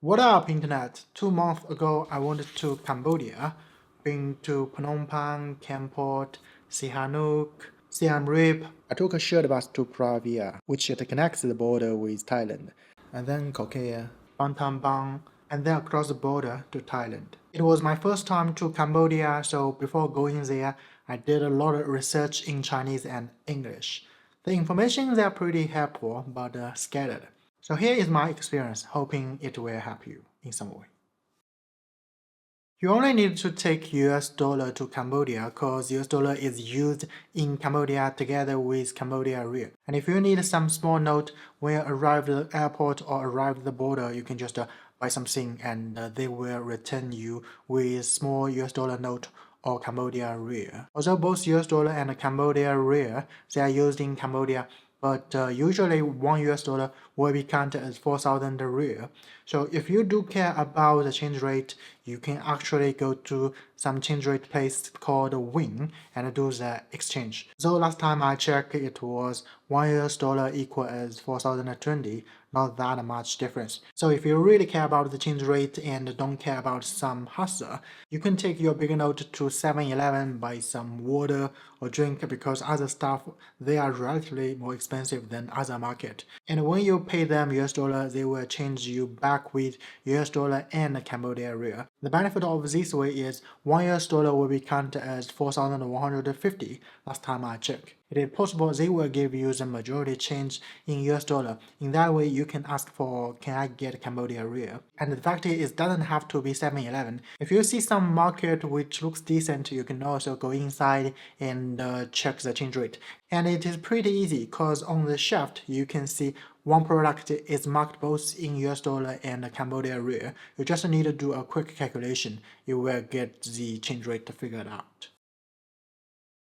What up, internet? 2 months ago, I went to Cambodia, been to Phnom Penh, Kampot, Sihanouk, Siem Reap. I took a short bus to Pravia, which it connects the border with Thailand, and then Koh Kea, Battambang, and then across the border to Thailand. It was my first time to Cambodia, so before going there, I did a lot of research in Chinese and English. The information there pretty helpful, but scattered. So here is my experience, hoping it will help you in some way. You only need to take US dollar to Cambodia because US dollar is used in Cambodia together with Cambodia real. And if you need some small note when you arrive at the airport or arrive at the border, you can just buy something and they will return you with small US dollar note or Cambodia real. Although both US dollar and Cambodia real, they are used in Cambodia, but usually $1 will be counted as 4,000 real. So if you do care about the change rate, you can actually go to some change rate place called Wing and do the exchange. So last time I checked, it was $1 equal as 4,020, not that much difference. So if you really care about the change rate and don't care about some hustle, you can take your big note to 7-Eleven, buy some water or drink because other stuff, they are relatively more expensive than other market. And when you pay them US dollar, they will change you back with US dollar and Cambodia real. The benefit of this way is $1 will be counted as 4,150 last time I checked. It is possible they will give you the majority change in US dollar. In that way, you can ask for, can I get Cambodia real? And the fact is, it doesn't have to be 7-Eleven. If you see some market which looks decent, you can also go inside and check the change rate. And it is pretty easy because on the shelf, you can see one product is marked both in US dollar and Cambodia real. You just need to do a quick calculation. You will get the change rate figured out.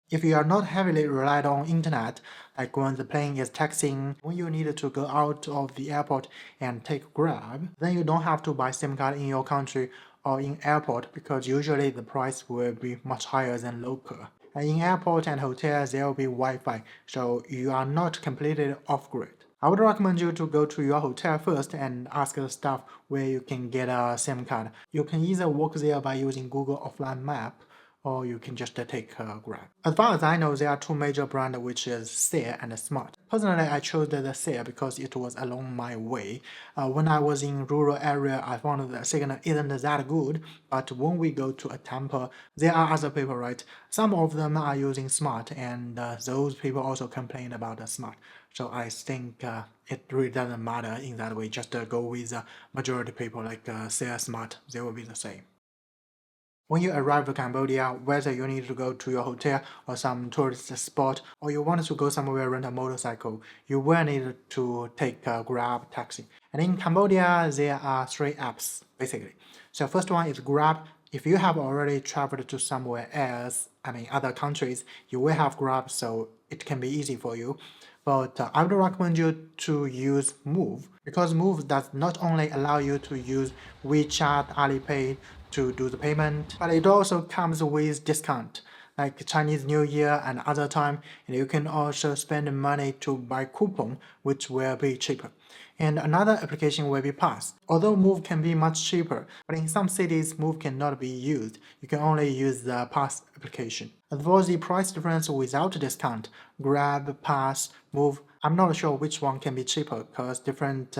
If you are not heavily relied on internet, like when the plane is taxiing, when you need to go out of the airport and take Grab, then you don't have to buy SIM card in your country or in airport because usually the price will be much higher than local. And in airport and hotels, there will be Wi-Fi, so you are not completely off-grid. I would recommend you to go to your hotel first and ask the staff where you can get a SIM card. You can either walk there by using Google offline map, or you can just take a Grab. As far as I know, there are two major brands, which is Sear and Smart. Personally, I chose the Sear because it was along my way. When I was in rural area, I found the signal isn't that good, but when we go to a temple, there are other people, right? Some of them are using Smart, and those people also complain about the Smart. So I think it really doesn't matter in that way. Just go with the majority people like Sear Smart. They will be the same. When you arrive to Cambodia, whether you need to go to your hotel or some tourist spot, or you want to go somewhere rent a motorcycle, you will need to take a Grab taxi. And in Cambodia, there are three apps, basically. So first one is Grab. If you have already traveled to somewhere else, other countries, you will have Grab, so it can be easy for you. But I would recommend you to use Move because Move does not only allow you to use WeChat, Alipay to do the payment, but it also comes with discount like Chinese New Year and other time, and you can also spend money to buy coupon, which will be cheaper. And another application will be Pass. Although Move can be much cheaper, but in some cities Move cannot be used. You can only use the Pass application. As for the price difference without discount, Grab, Pass, Move, I'm not sure which one can be cheaper because different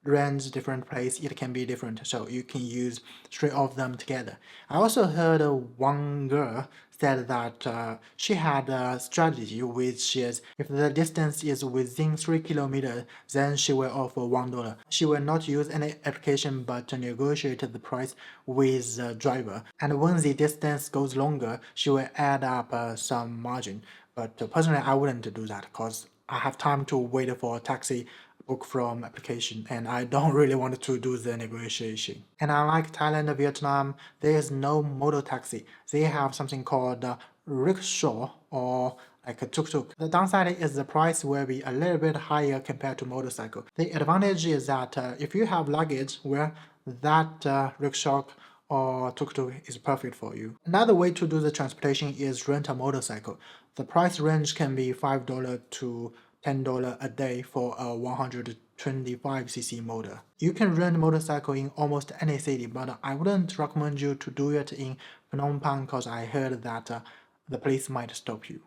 range, different place, it can be different. So you can use three of them together. I also heard one girl said that she had a strategy which is if the distance is within 3 kilometers, then she will offer $1. She will not use any application but to negotiate the price with the driver. And when the distance goes longer, she will add up some margin. But personally, I wouldn't do that because I have time to wait for a taxi book from application and I don't really want to do the negotiation. And unlike Thailand and Vietnam, there is no motor taxi. They have something called rickshaw or like a tuk-tuk. The downside is the price will be a little bit higher compared to motorcycle. The advantage is that if you have luggage, well, that rickshaw or tuk-tuk is perfect for you. Another way to do the transportation is rent a motorcycle. The price range can be $5 to $10 a day for a 120 25cc motor. You can rent a motorcycle in almost any city, but I wouldn't recommend you to do it in Phnom Penh because I heard that the police might stop you.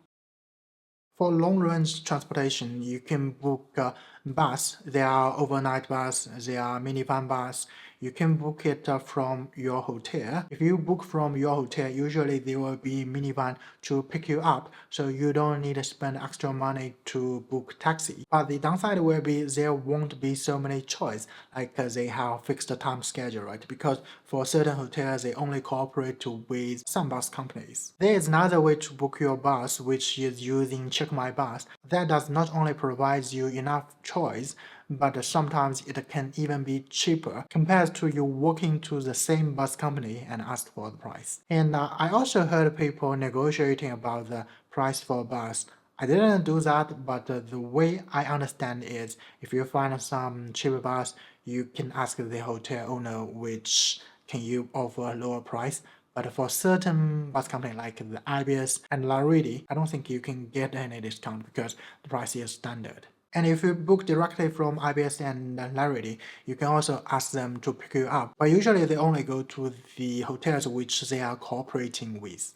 For long-range transportation, you can book a bus. There are overnight bus, there are minivan bus. You can book it from your hotel. If you book from your hotel, usually there will be minivan to pick you up, so you don't need to spend extra money to book taxi. But the downside will be there won't be so many choice, like they have fixed time schedule, right? Because for certain hotels, they only cooperate with some bus companies. There is another way to book your bus, which is using Check My Bus. That does not only provide you enough choice, but sometimes it can even be cheaper compared to you walking to the same bus company and ask for the price. And I also heard people negotiating about the price for a bus. I didn't do that, but the way I understand is if you find some cheaper bus, you can ask the hotel owner which can you offer a lower price. But for certain bus company like the IBS and Laridi, I don't think you can get any discount because the price is standard. And if you book directly from IBS and Larity, you can also ask them to pick you up. But usually they only go to the hotels which they are cooperating with.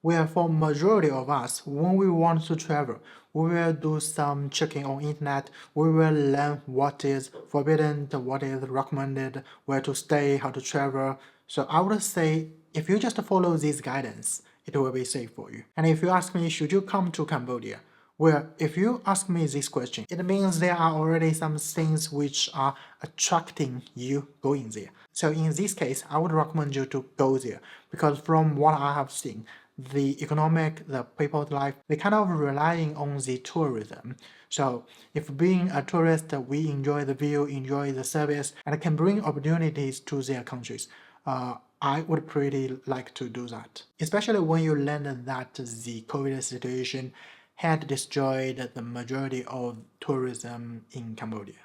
Where for majority of us, when we want to travel, we will do some checking on internet. We will learn what is forbidden, what is recommended, where to stay, how to travel. So I would say if you just follow this guidance, it will be safe for you. And if you ask me, should you come to Cambodia? Well, if you ask me this question, it means there are already some things which are attracting you going there. So in this case, I would recommend you to go there because from what I have seen, the economic, the people's life, they kind of relying on the tourism. So if being a tourist, we enjoy the view, enjoy the service, and can bring opportunities to their countries. I would pretty like to do that, especially when you learn that the COVID situation had destroyed the majority of tourism in Cambodia.